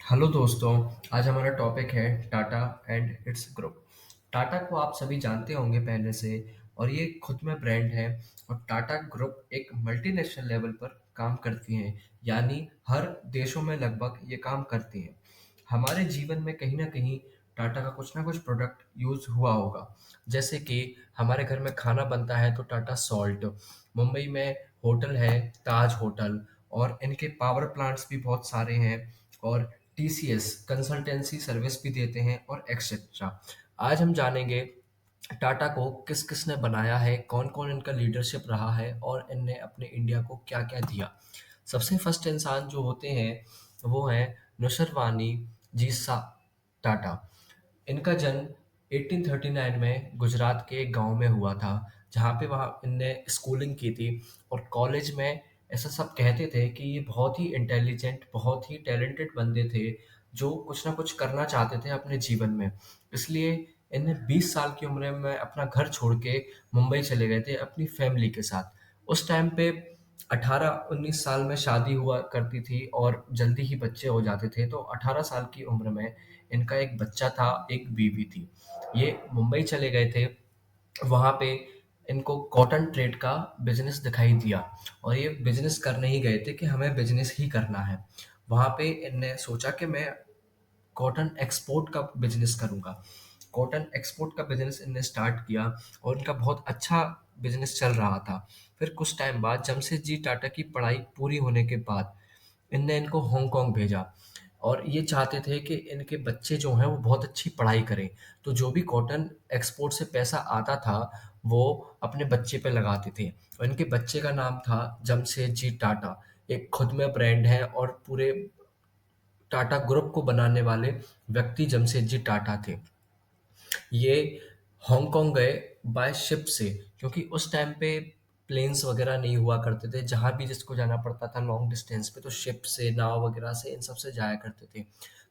Hello दोस्तों। आज हमारा टॉपिक है Tata and its group. Tata को आप सभी जानते होंगे पहले से, और ये खुद में ब्रांड है। और टाटा ग्रुप एक मल्टीनेशनल लेवल पर काम करती हैं, यानी हर देशों में लगभग ये काम करती हैं। हमारे जीवन में कहीं ना कहीं टाटा का कुछ ना कुछ प्रोडक्ट यूज हुआ होगा। जैसे कि हमारे घर में खाना बनता है तो टाटा सॉल्ट, मुंबई में होटल है ताज होटल, और इनके पावर प्लांट्स भी बहुत सारे हैं, और टीसीएस कंसल्टेंसी सर्विस भी देते हैं, और एक्सेट्रा। आज हम जानेंगे टाटा को किस किस ने बनाया है, कौन कौन इनका लीडरशिप रहा है, और इनने अपने इंडिया को क्या क्या दिया। सबसे फर्स्ट इंसान जो होते हैं वो हैं नुसर वानी जी सा टाटा। इनका जन्म 1839 में गुजरात के एक गांव में हुआ था, जहाँ पे वहाँ इनने स्कूलिंग की थी। और कॉलेज में ऐसा सब कहते थे कि ये बहुत ही इंटेलिजेंट, बहुत ही टैलेंटेड बंदे थे, जो कुछ ना कुछ करना चाहते थे अपने जीवन में। इसलिए इन्हें 20 साल की उम्र में अपना घर छोड़ के मुंबई चले गए थे अपनी फैमिली के साथ। उस टाइम पे 18-19 साल में शादी हुआ करती थी और जल्दी ही बच्चे हो जाते थे, तो 18 साल की उम्र में इनका एक बच्चा था, एक बीवी थी। ये मुंबई चले गए थे। वहाँ पे इनको कॉटन ट्रेड का बिजनेस दिखाई दिया, और ये बिजनेस करने ही गए थे कि हमें बिजनेस ही करना है। वहाँ पे इनने सोचा कि मैं कॉटन एक्सपोर्ट का बिजनेस करूँगा। कॉटन एक्सपोर्ट का बिजनेस इनने स्टार्ट किया, और इनका बहुत अच्छा बिजनेस चल रहा था। फिर कुछ टाइम बाद जमशेद जी टाटा की पढ़ाई पूरी होने के बाद इनने इनको हांगकांग भेजा, और ये चाहते थे कि इनके बच्चे जो हैं वो बहुत अच्छी पढ़ाई करें। तो जो भी कॉटन एक्सपोर्ट से पैसा आता था वो अपने बच्चे पे लगाते थे, और इनके बच्चे का नाम था जमशेद जी टाटा। एक खुद में ब्रांड है, और पूरे टाटा ग्रुप को बनाने वाले व्यक्ति जमशेद जी टाटा थे। ये हांगकांग गए बाय शिप से, क्योंकि उस टाइम पे प्लेन्स वगैरह नहीं हुआ करते थे। जहाँ भी जिसको जाना पड़ता था लॉन्ग डिस्टेंस पे, तो शिप से, नाव वगैरह से, इन सब से जाया करते थे।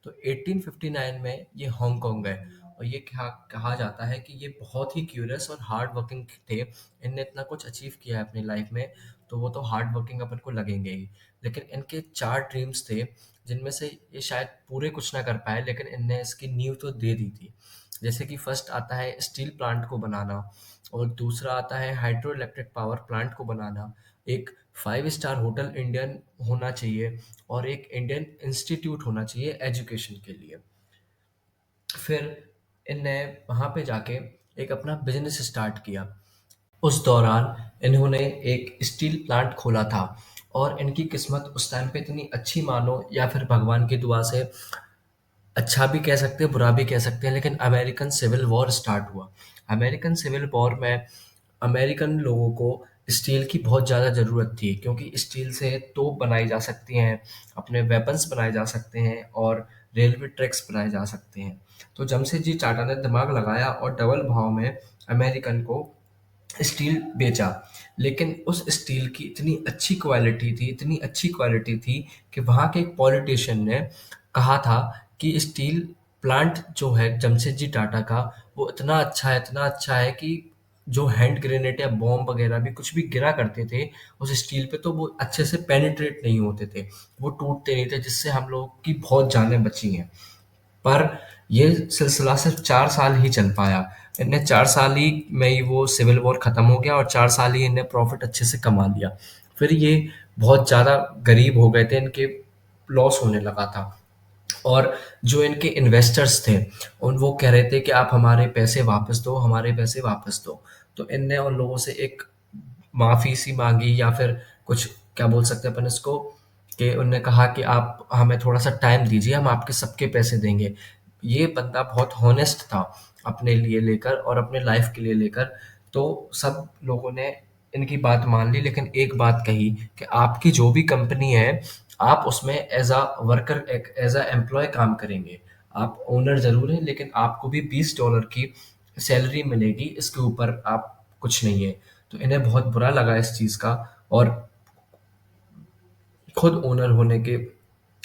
तो 1859 में ये हांगकांग गए, और ये क्या कहा जाता है कि ये बहुत ही क्यूरियस और हार्ड वर्किंग थे। इनने इतना कुछ अचीव किया है अपनी लाइफ में, तो वो तो हार्ड वर्किंग अपन को लगेंगे ही। लेकिन इनके 4 ड्रीम्स थे, जिनमें से ये शायद पूरे कुछ ना कर पाए, लेकिन इनने इसकी नींव तो दे दी थी। जैसे कि फर्स्ट आता है स्टील प्लांट को बनाना, और दूसरा आता है हाइड्रो इलेक्ट्रिक पावर प्लांट को बनाना। एक 5 स्टार होटल इंडियन होना चाहिए, और एक इंडियन इंस्टीट्यूट होना चाहिए एजुकेशन के लिए। फिर इनने वहाँ पे जाके एक अपना बिजनेस स्टार्ट किया। उस दौरान इन्होंने एक स्टील प्लांट खोला था, और इनकी किस्मत उस टाइम पे इतनी अच्छी मानो, या फिर भगवान की दुआ से अच्छा भी कह सकते हैं, बुरा भी कह सकते हैं, लेकिन अमेरिकन सिविल वॉर स्टार्ट हुआ। अमेरिकन सिविल वॉर में अमेरिकन लोगों को स्टील की बहुत ज़्यादा ज़रूरत थी, क्योंकि स्टील से तोप बनाई जा सकती हैं, अपने वेपन्स बनाए जा सकते हैं, और रेलवे ट्रैक्स बनाए जा सकते हैं। तो जमशेदजी टाटा ने दिमाग लगाया और डबल भाव में अमेरिकन को स्टील बेचा। लेकिन उस स्टील की इतनी अच्छी क्वालिटी थी, इतनी अच्छी क्वालिटी थी, कि वहाँ के एक पॉलिटिशियन ने कहा था कि स्टील प्लांट जो है जमशेदजी टाटा का, वो इतना अच्छा है कि जो हैंड ग्रेनेड या बॉम्ब वगैरह भी कुछ भी गिरा करते थे उस स्टील पे, तो वो अच्छे से पेनिट्रेट नहीं होते थे, वो टूटते नहीं थे, जिससे हम लोगों की बहुत जानें बची हैं। पर ये सिलसिला सिर्फ 4 साल ही चल पाया। इनने 4 साल ही में ही वो सिविल वॉर खत्म हो गया, और 4 साल ही इन्हें प्रॉफिट अच्छे से कमा लिया। फिर ये बहुत ज़्यादा गरीब हो गए थे, इनके लॉस होने लगा था। और जो इनके इन्वेस्टर्स थे, उन वो कह रहे थे कि आप हमारे पैसे वापस दो, हमारे पैसे वापस दो। तो इनने उन लोगों से एक माफ़ी सी मांगी, या फिर कुछ क्या बोल सकते हैं अपन इसको, कि उनने कहा कि आप हमें थोड़ा सा टाइम दीजिए, हम आपके सबके पैसे देंगे। ये बंदा बहुत हॉनेस्ट था अपने लिए लेकर और अपने लाइफ के लिए लेकर। तो सब लोगों ने इनकी बात मान ली, लेकिन एक बात कही कि आपकी जो भी कंपनी है, आप उसमें एज अ वर्कर, एक एज अ एम्प्लॉय काम करेंगे। आप ओनर जरूर हैं, लेकिन आपको भी $20 की सैलरी मिलेगी, इसके ऊपर आप कुछ नहीं है। तो इन्हें बहुत बुरा लगा इस चीज़ का, और खुद ओनर होने के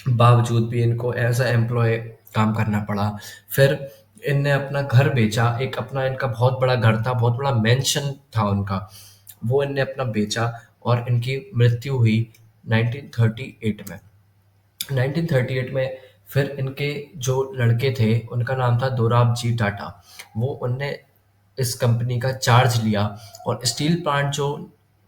बावजूद भी इनको एज अ एम्प्लॉय काम करना पड़ा। फिर इनने अपना घर बेचा, एक अपना इनका बहुत बड़ा घर था, बहुत बड़ा मैंशन था उनका, वो इनने अपना बेचा, और इनकी मृत्यु हुई 1938 में। 1938 में फिर इनके जो लड़के थे उनका नाम था दोराबजी टाटा। वो उनने इस कंपनी का चार्ज लिया और स्टील प्लांट जो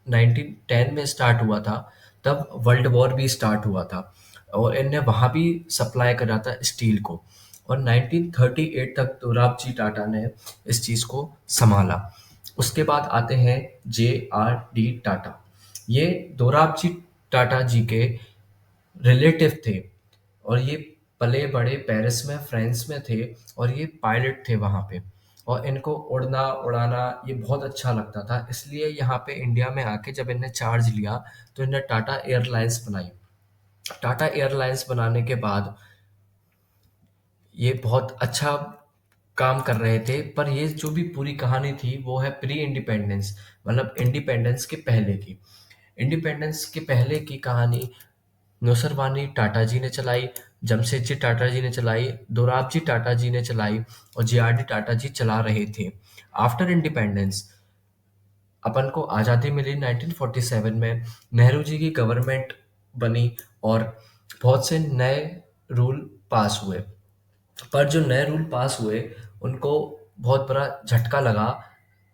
1910 में स्टार्ट हुआ था, तब वर्ल्ड वॉर भी स्टार्ट हुआ था और इनने वहाँ भी सप्लाई करा था स्टील को। और 1938 तक दोराबजी टाटा ने इस चीज़ को संभाला। उसके बाद आते हैं जे.आर.डी. टाटा। ये दोराबजी टाटा जी के रिलेटिव थे और ये पले बड़े पेरिस में, फ्रांस में थे और ये पायलट थे वहाँ पे। और इनको उड़ना उड़ाना ये बहुत अच्छा लगता था, इसलिए यहाँ पे इंडिया में आके जब इनने चार्ज लिया तो इन्हें टाटा एयरलाइंस बनाई। टाटा एयरलाइंस बनाने के बाद ये बहुत अच्छा काम कर रहे थे, पर ये जो भी पूरी कहानी थी वो है प्री इंडिपेंडेंस, मतलब इंडिपेंडेंस के पहले की। इंडिपेंडेंस के पहले की कहानी नौसरवानी टाटा जी ने चलाई, जमशेदजी टाटा जी ने चलाई, दोराबजी टाटा जी ने चलाई और जे.आर.डी. टाटा जी चला रहे थे। आफ्टर इंडिपेंडेंस अपन को आज़ादी मिली 1947 में, नेहरू जी की गवर्नमेंट बनी और बहुत से नए रूल पास हुए। पर जो नए रूल पास हुए उनको बहुत बड़ा झटका लगा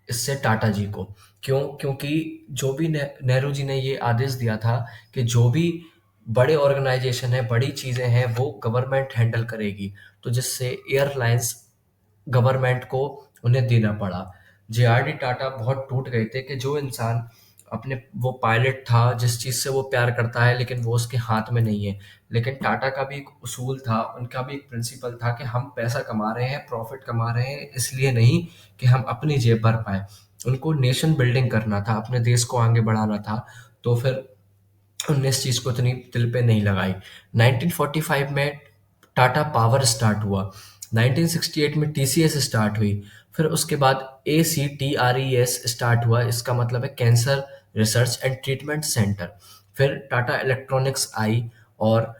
इससे टाटा जी को। क्यों? क्योंकि जो भी नेहरू जी ने ये आदेश दिया था कि जो भी बड़े ऑर्गेनाइजेशन है, बड़ी चीज़ें हैं, वो गवर्नमेंट हैंडल करेगी, तो जिससे एयरलाइंस गवर्नमेंट को उन्हें देना पड़ा। जे.आर.डी. टाटा बहुत टूट गए थे कि जो इंसान अपने, वो पायलट था जिस चीज़ से वो प्यार करता है लेकिन वो उसके हाथ में नहीं है। लेकिन टाटा का भी एक उसूल था, उनका भी एक प्रिंसिपल था कि हम पैसा कमा रहे हैं, प्रॉफिट कमा रहे हैं, इसलिए नहीं कि हम अपनी जेब भर पाए। उनको नेशन बिल्डिंग करना था, अपने देश को आगे बढ़ाना था। तो फिर उनने इस चीज़ को इतनी दिल पे नहीं लगाई। 1945 में टाटा पावर स्टार्ट हुआ, 1968 में टीसीएस स्टार्ट हुई, फिर उसके बाद एसीटीआरईएस स्टार्ट हुआ, इसका मतलब है cancer research and treatment centre. फिर टाटा इलेक्ट्रॉनिक्स आई और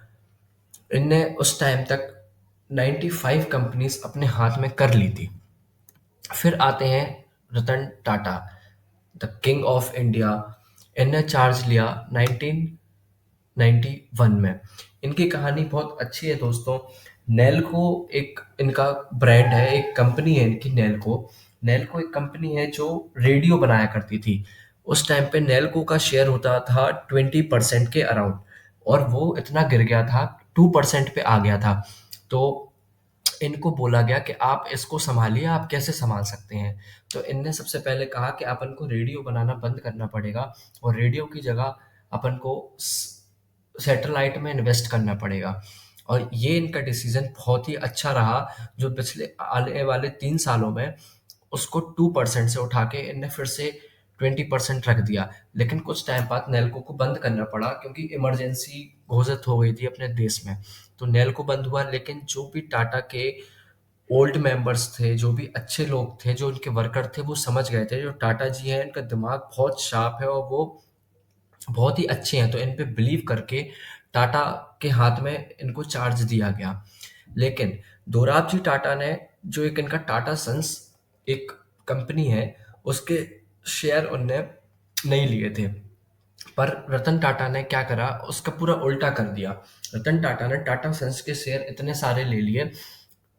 इनने उस टाइम तक 95 कंपनीज अपने हाथ में कर ली थी। फिर आते हैं Ratan Tata, the king of India. इनने चार्ज लिया 1991 में। इनकी कहानी बहुत अच्छी है दोस्तों। नेल्को एक इनका ब्रांड है, एक कंपनी है इनकी नेल्को। नेल्को एक कंपनी है जो रेडियो बनाया करती थी। उस टाइम पे नेल्को का शेयर होता था 20% के अराउंड और वो इतना गिर गया था, 2% पे आ गया था। तो इनको बोला गया कि आप इसको सँभालिए, आप कैसे सँभाल सकते हैं? तो इनने सबसे पहले कहा कि अपन को रेडियो बनाना बंद करना पड़ेगा और रेडियो की जगह अपन को सैटेलाइट में इन्वेस्ट करना पड़ेगा। और ये इनका डिसीज़न बहुत ही अच्छा रहा, जो पिछले आने वाले 3 सालों में उसको 2% से उठा के इनने फिर से 20% रख दिया। लेकिन कुछ टाइम बाद नेल्को को बंद करना पड़ा क्योंकि इमरजेंसी घोषित हो गई थी अपने देश में। तो नेल्को बंद हुआ, लेकिन जो भी टाटा के ओल्ड मेंबर्स थे, जो भी अच्छे लोग थे, जो उनके वर्कर थे, वो समझ गए थे जो टाटा जी हैं इनका दिमाग बहुत शार्प है और वो बहुत ही अच्छे हैं, तो इन पे बिलीव करके टाटा के हाथ में इनको चार्ज दिया गया। लेकिन दोराबजी टाटा ने, जो एक इनका टाटा सन्स एक कंपनी है, उसके शेयर उनने नहीं लिए थे। पर रतन टाटा ने क्या करा, उसका पूरा उल्टा कर दिया। रतन टाटा ने टाटा सन्स के शेयर इतने सारे ले लिए,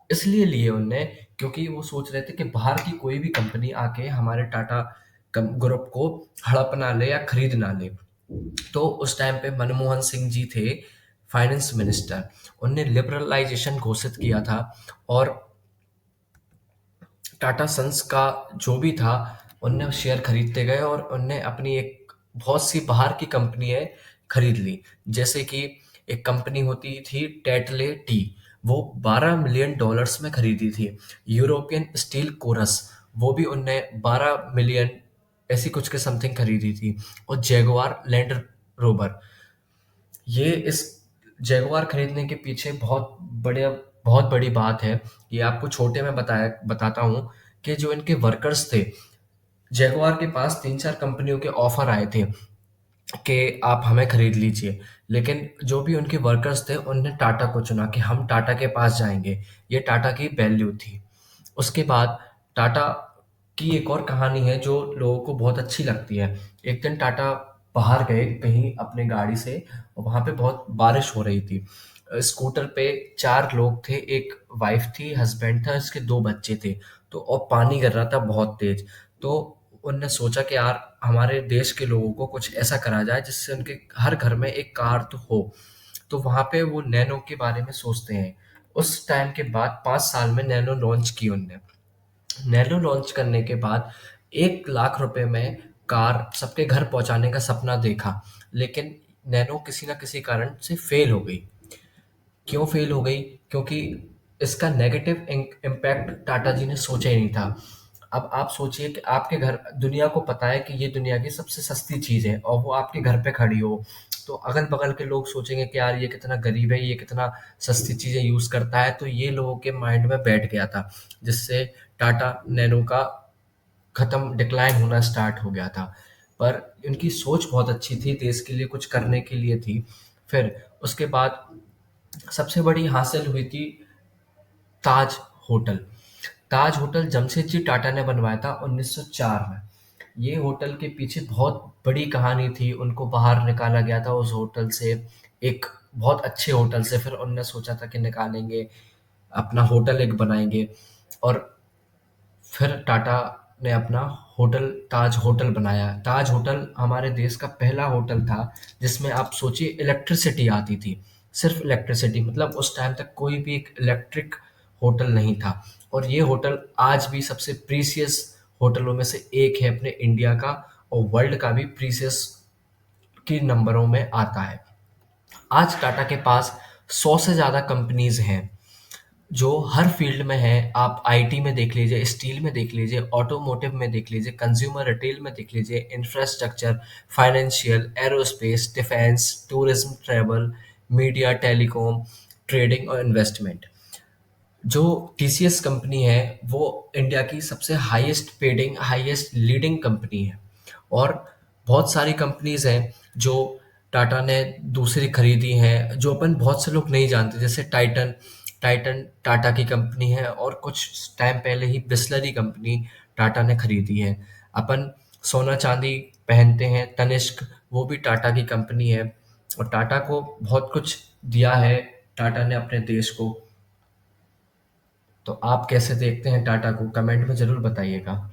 इसलिए लिए उनने क्योंकि वो सोच रहे थे कि बाहर की कोई भी कंपनी आके हमारे टाटा ग्रुप को हड़प ना ले या खरीद ना ले। तो उस टाइम पे मनमोहन सिंह जी थे फाइनेंस मिनिस्टर, उनने लिबरलाइजेशन घोषित किया था और टाटा सन्स का जो भी था उनने शेयर खरीदते गए और उनने अपनी एक बहुत सी बाहर की कंपनियां खरीद ली। जैसे कि एक कंपनी होती थी टेटले टी, वो 12 मिलियन डॉलर्स में खरीदी थी। यूरोपियन स्टील कोरस, वो भी उनने 12 मिलियन ऐसी कुछ के समथिंग खरीदी थी। और जैगुआर लैंड रोवर, ये इस जैगुआर खरीदने के पीछे बहुत बड़ी बात है। ये आपको छोटे में बताता हूँ कि जो इनके वर्कर्स थे, जैगुआर के पास 3-4 कंपनियों के ऑफर आए थे कि आप हमें खरीद लीजिए, लेकिन जो भी उनके वर्कर्स थे उनने टाटा को चुना कि हम टाटा के पास जाएंगे। ये टाटा की वैल्यू थी। उसके बाद टाटा की एक और कहानी है जो लोगों को बहुत अच्छी लगती है। एक दिन टाटा बाहर गए कहीं अपने गाड़ी से और वहां पे बहुत बारिश हो रही थी। स्कूटर पे 4 लोग थे, एक वाइफ थी, हस्बैंड था, इसके 2 बच्चे थे। तो और पानी गिर रहा था बहुत तेज। तो उनने सोचा कि यार हमारे देश के लोगों को कुछ ऐसा करा जाए जिससे उनके हर घर में एक कार तो हो। तो वहां पे वो नैनो के बारे में सोचते हैं। उस टाइम के बाद 5 साल में नैनो लॉन्च की उनने। नैनो लॉन्च करने के बाद 1 लाख रुपए में कार सबके घर पहुंचाने का सपना देखा, लेकिन नैनो किसी ना किसी कारण से फेल हो गई। क्यों फेल हो गई? क्योंकि इसका नेगेटिव इम्पैक्ट टाटा जी ने सोचा ही नहीं था। अब आप सोचिए कि आपके घर, दुनिया को पता है कि ये दुनिया की सबसे सस्ती चीज है और वो आपके घर पे खड़ी हो, तो अगल बगल के लोग सोचेंगे कि यार ये कितना गरीब है, ये कितना सस्ती चीजें यूज करता है। तो ये लोगों के माइंड में बैठ गया था, जिससे टाटा नैनो का खत्म, डिक्लाइन होना स्टार्ट हो गया था। पर इनकी सोच बहुत अच्छी थी, देश के लिए कुछ करने के लिए थी। फिर उसके बाद सबसे बड़ी हासिल हुई थी ताज होटल। ताज होटल जमशेदजी टाटा ने बनवाया था 1904 में। ये होटल के पीछे बहुत बड़ी कहानी थी। उनको बाहर निकाला गया था उस होटल से, एक बहुत अच्छे होटल से। फिर उनने सोचा था कि निकालेंगे, अपना होटल एक बनाएंगे। और फिर टाटा ने अपना होटल, ताज होटल बनाया। ताज होटल हमारे देश का पहला होटल था जिसमें आप सोचिए इलेक्ट्रिसिटी आती थी। सिर्फ इलेक्ट्रिसिटी, मतलब उस टाइम तक कोई भी एक इलेक्ट्रिक होटल नहीं था। और ये होटल आज भी सबसे प्रीसियस होटलों में से एक है अपने इंडिया का, और वर्ल्ड का भी प्रीसियस की नंबरों में आता है। आज टाटा के पास 100 से ज़्यादा कंपनीज हैं जो हर फील्ड में है। आप आईटी में देख लीजिए, स्टील में देख लीजिए, ऑटोमोटिव में देख लीजिए, कंज्यूमर रिटेल में देख लीजिए, infrastructure, financial, aerospace, defence, tourism, travel, media, telecom, trading और इन्वेस्टमेंट। जो टीसीएस कंपनी है वो इंडिया की सबसे हाईएस्ट पेडिंग, हाईएस्ट लीडिंग कंपनी है। और बहुत सारी कंपनीज हैं जो टाटा ने दूसरी खरीदी हैं, जो अपन बहुत से लोग नहीं जानते, जैसे टाइटन। टाइटन टाटा की कंपनी है, और कुछ टाइम पहले ही बिस्लरी कंपनी टाटा ने खरीदी है। अपन सोना चांदी पहनते हैं, तनिष्क, वो भी टाटा की कंपनी है। और टाटा को बहुत कुछ दिया है, टाटा ने अपने देश को। तो आप कैसे देखते हैं टाटा को? कमेंट में ज़रूर बताइएगा।